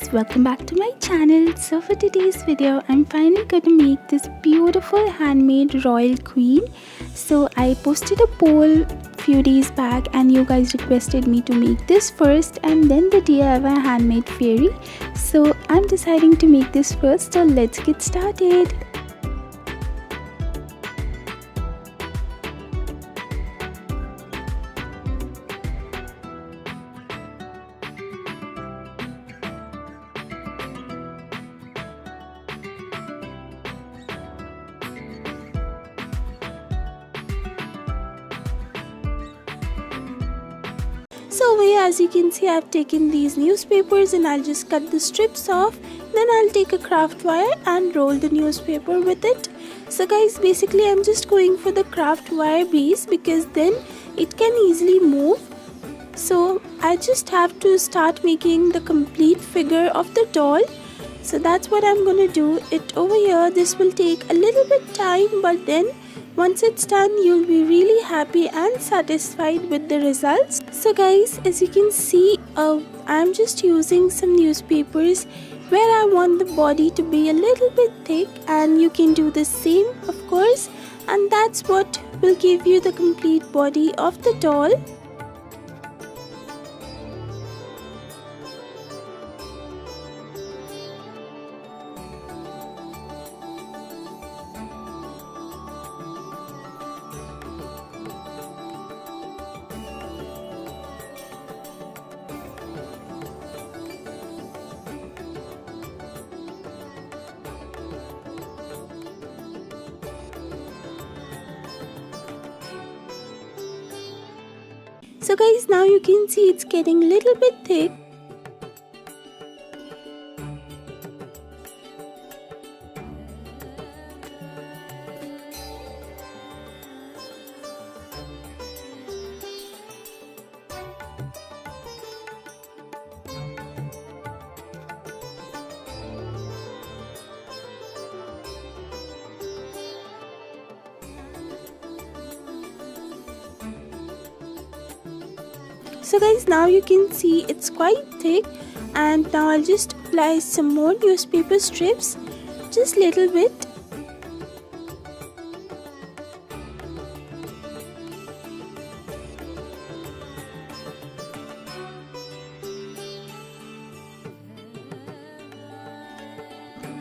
guys, welcome back to my channel. So for today's video I'm finally going to make this beautiful handmade royal queen. So I posted a poll few days back and you guys requested me to make this first and then the DIY handmade fairy. So I'm deciding to make this first, so let's get started. So over here, as you can see, I've taken these newspapers and I'll just cut the strips off. Then I'll take a craft wire and roll the newspaper with it. So guys, basically I'm just going for the craft wire base because then it can easily move. So I just have to start making the complete figure of the doll. So that's what I'm gonna do it over here. This will take a little bit time, but then once it's done, you'll be really happy and satisfied with the results. So guys, as you can see, I'm just using some newspapers where I want the body to be a little bit thick, and you can do the same of course, and that's what will give you the complete body of the doll. So guys, now you can see it's getting a little bit thick. So guys, now you can see it's quite thick, and now I'll just apply some more newspaper strips, just little bit.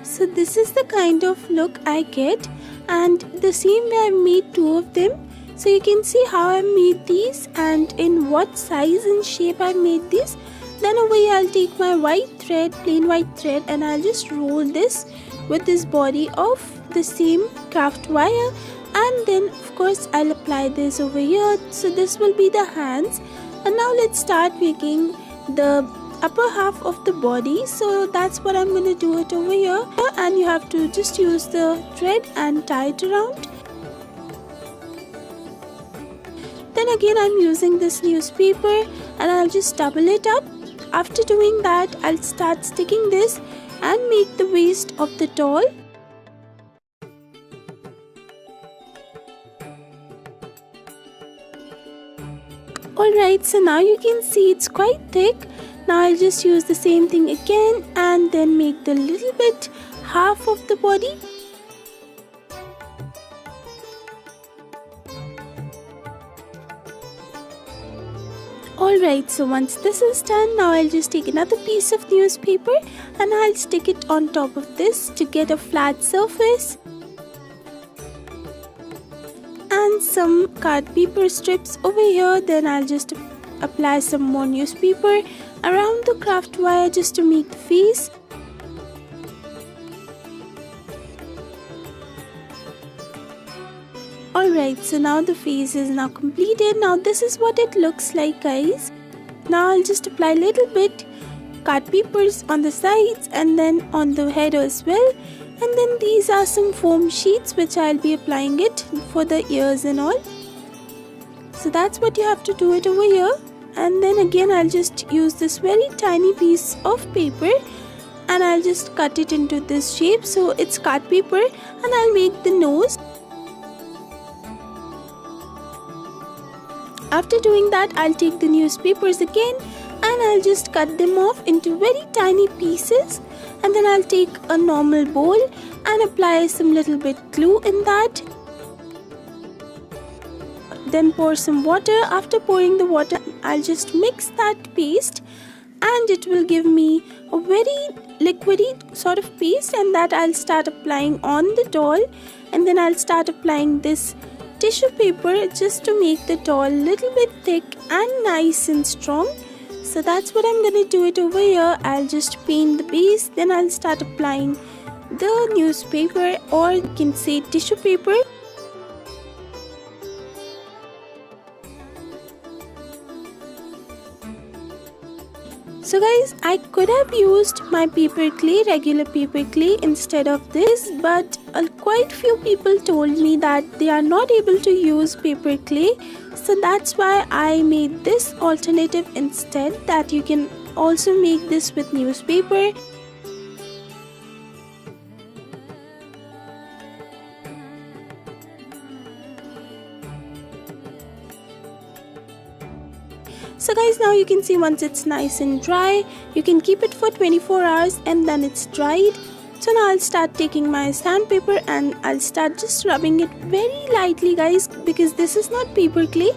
So this is the kind of look I get, and the same way I made two of them. So you can see how I made these and in what size and shape I made these. Then over here I'll take my white thread, plain white thread, and I'll just roll this with this body of the same craft wire, and then of course I'll apply this over here. So this will be the hands, and now let's start making the upper half of the body. So that's what I'm going to do it over here, and you have to just use the thread and tie it around. Then again I'm using this newspaper and I'll just double it up. After doing that, I'll start sticking this and make the waist of the doll. Alright, so now you can see it's quite thick. Now I'll just use the same thing again and then make the little bit half of the body. Alright, so once this is done, now I'll just take another piece of newspaper and I'll stick it on top of this to get a flat surface. And some card paper strips over here. Then I'll just apply some more newspaper around the craft wire just to make the face. Alright, so now the face is now completed. Now this is what it looks like, guys. Now I'll just apply a little bit card papers on the sides and then on the head as well. And then these are some foam sheets which I'll be applying it for the ears and all. So that's what you have to do it over here. And then again I'll just use this very tiny piece of paper and I'll just cut it into this shape. So it's card paper, and I'll make the nose. After doing that, I'll take the newspapers again and I'll just cut them off into very tiny pieces, and then I'll take a normal bowl and apply some little bit glue in that. Then pour some water. After pouring the water, I'll just mix that paste, and it will give me a very liquidy sort of paste, and that I'll start applying on the doll. And then I'll start applying this tissue paper just to make the doll a little bit thick and nice and strong. So that's what I'm gonna do it over here. I'll just paint the base, then I'll start applying the newspaper, or you can say tissue paper. So guys, I could have used my paper clay, regular paper clay instead of this, but quite few people told me that they are not able to use paper clay. So that's why I made this alternative instead, that you can also make this with newspaper. So guys, now you can see once it's nice and dry, you can keep it for 24 hours and then it's dried. So now I'll start taking my sandpaper and I'll start just rubbing it very lightly guys, because this is not paper clay.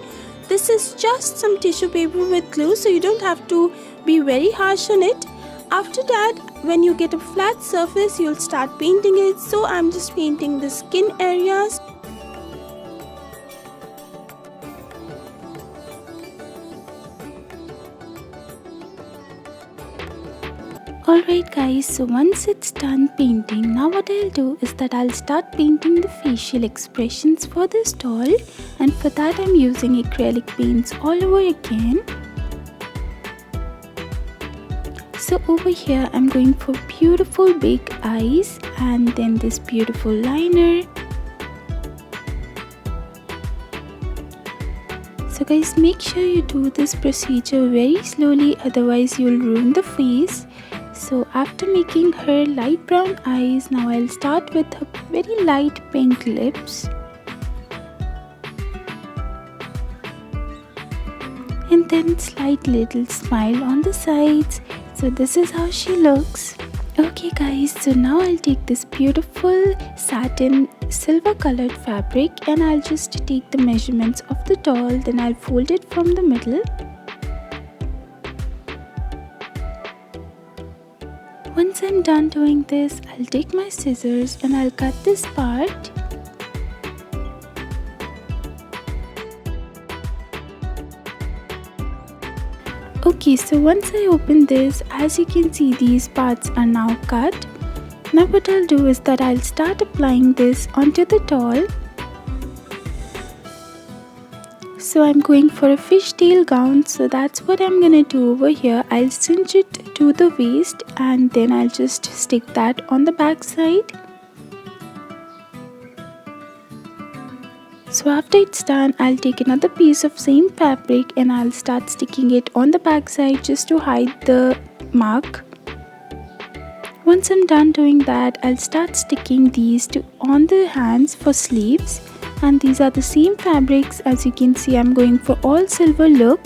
This is just some tissue paper with glue, so you don't have to be very harsh on it. After that, when you get a flat surface, you'll start painting it. So I'm just painting the skin areas. Alright guys, so once it's done painting, now what I'll do is that I'll start painting the facial expressions for this doll, and for that I'm using acrylic paints all over again. So over here I'm going for beautiful big eyes and then this beautiful liner. So guys, make sure you do this procedure very slowly, otherwise you'll ruin the face. So after making her light brown eyes, now I'll start with her very light pink lips. And then slight little smile on the sides. So this is how she looks. Okay guys, so now I'll take this beautiful satin silver colored fabric and I'll just take the measurements of the doll, then I'll fold it from the middle. Once I'm done doing this, I'll take my scissors and I'll cut this part. Okay, so once I open this, as you can see, these parts are now cut. Now what I'll do is that I'll start applying this onto the doll. So I'm going for a fishtail gown, so that's what I'm gonna do over here. I'll cinch it to the waist and then I'll just stick that on the back side. So after it's done, I'll take another piece of same fabric and I'll start sticking it on the back side just to hide the mark. Once I'm done doing that, I'll start sticking these on the hands for sleeves. And these are the same fabrics. As you can see, I'm going for all silver look.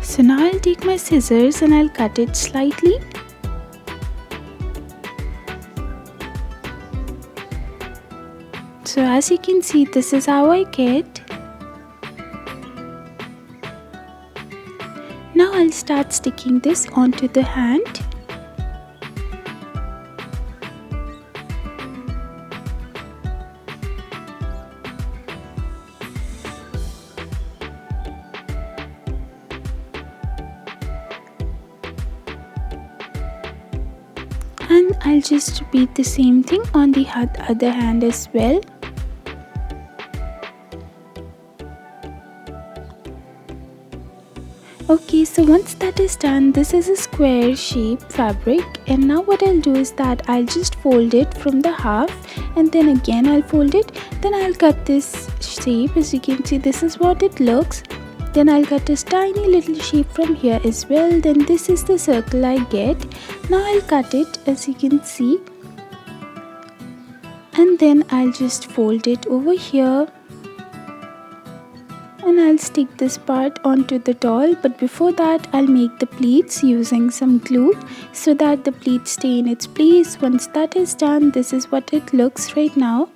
So now I'll take my scissors and I'll cut it slightly. So as you can see, this is how I get. Now I'll start sticking this onto the hand. And I'll just repeat the same thing on the other hand as well. Okay, so once that is done, this is a square shape fabric, and now what I'll do is that I'll just fold it from the half and then again I'll fold it, then I'll cut this shape. As you can see, this is what it looks. Then I'll cut this tiny little shape from here as well. Then this is the circle I get. Now I'll cut it, as you can see, and then I'll just fold it over here. then I'll stick this part onto the doll, but before that I'll make the pleats using some glue so that the pleats stay in its place. Once that is done, this is what it looks right now.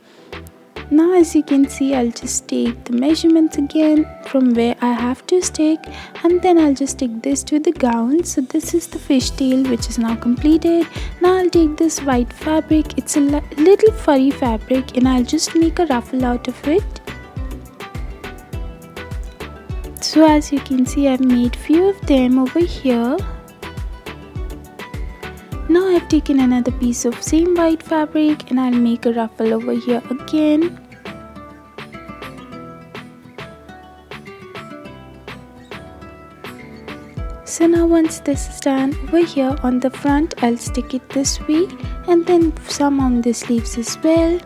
Now as you can see, I'll just take the measurements again from where I have to stick, and then I'll just stick this to the gown. So this is the fishtail which is now completed. Now I'll take this white fabric, it's a little furry fabric, and I'll just make a ruffle out of it. So as you can see, I've made few of them over here. Now I've taken another piece of same white fabric and I'll make a ruffle over here again. So now once this is done, over here on the front I'll stick it this way, and then some on the sleeves as well.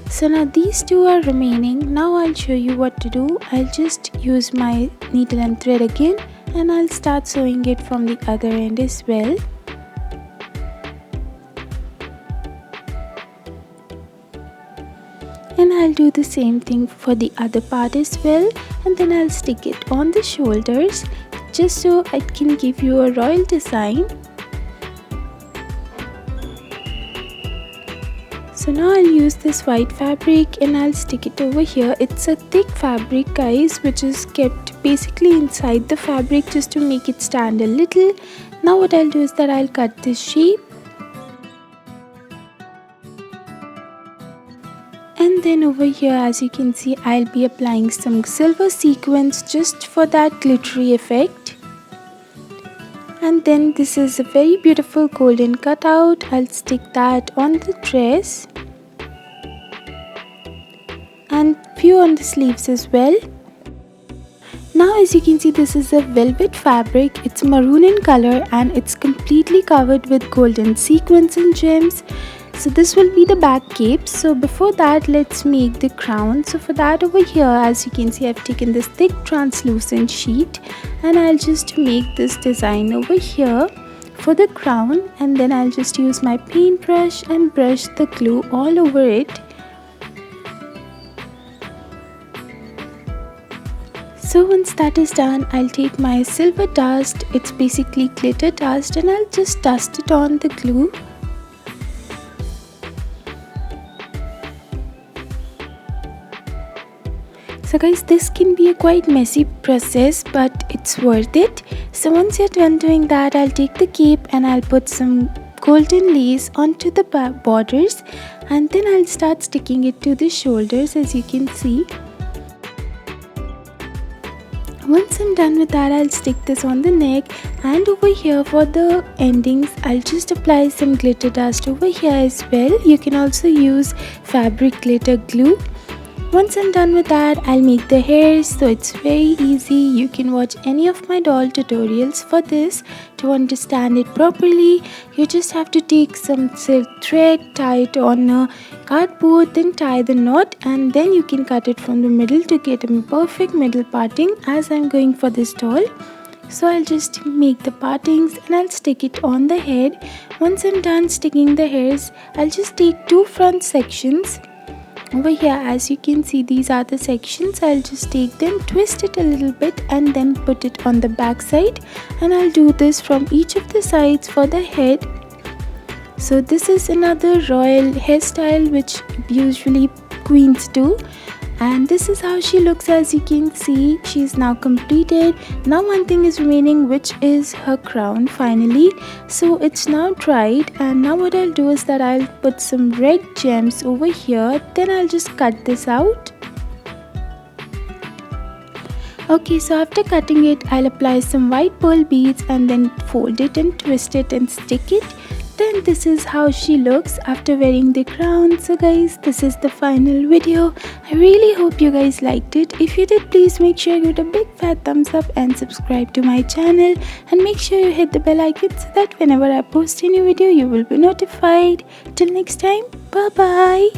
So now these two are remaining. Now I'll show you what to do. I'll just use my needle and thread again, and I'll start sewing it from the other end as well. And I'll do the same thing for the other part as well, and then I'll stick it on the shoulders just so it can give you a royal design. So now I'll use this white fabric and I'll stick it over here. It's a thick fabric, guys, which is kept basically inside the fabric just to make it stand a little. Now what I'll do is that I'll cut this shape, and then over here as you can see, I'll be applying some silver sequins just for that glittery effect. And then this is a very beautiful golden cutout. I'll stick that on the dress and few on the sleeves as well. Now as you can see, this is a velvet fabric. It's maroon in color and it's completely covered with golden sequins and gems. So this will be the back cape. So before that, let's make the crown. So for that, over here as you can see, I've taken this thick translucent sheet and I'll just make this design over here for the crown, and then I'll just use my paintbrush and brush the glue all over it. So once that is done, I'll take my silver dust, it's basically glitter dust, and I'll just dust it on the glue. So guys, this can be a quite messy process, but it's worth it. So once you're done doing that, I'll take the cape and I'll put some golden lace onto the borders, and then I'll start sticking it to the shoulders as you can see. Once I'm done with that, I'll stick this on the neck, and over here for the endings, I'll just apply some glitter dust over here as well. You can also use fabric glitter glue. Once I'm done with that, I'll make the hairs, so it's very easy. You can watch any of my doll tutorials for this to understand it properly. You just have to take some silk thread, tie it on a cardboard, then tie the knot, and then you can cut it from the middle to get a perfect middle parting as I'm going for this doll. So I'll just make the partings and I'll stick it on the head. Once I'm done sticking the hairs, I'll just take two front sections. Over here as you can see, these are the sections. I'll just take them, twist it a little bit, and then put it on the back side, and I'll do this from each of the sides for the head. So this is another royal hairstyle which usually queens do, and this is how she looks. As you can see, she's now completed. Now one thing is remaining, which is her crown finally. So it's now dried, and now what I'll do is that I'll put some red gems over here, then I'll just cut this out. Okay, so after cutting it, I'll apply some white pearl beads and then fold it and twist it and stick it. Then this is how she looks after wearing the crown. So guys, this is the final video. I really hope you guys liked it. If you did, please make sure you give it a big fat thumbs up and subscribe to my channel, and make sure you hit the bell icon so that whenever I post a new video, you will be notified. Till next time, bye bye.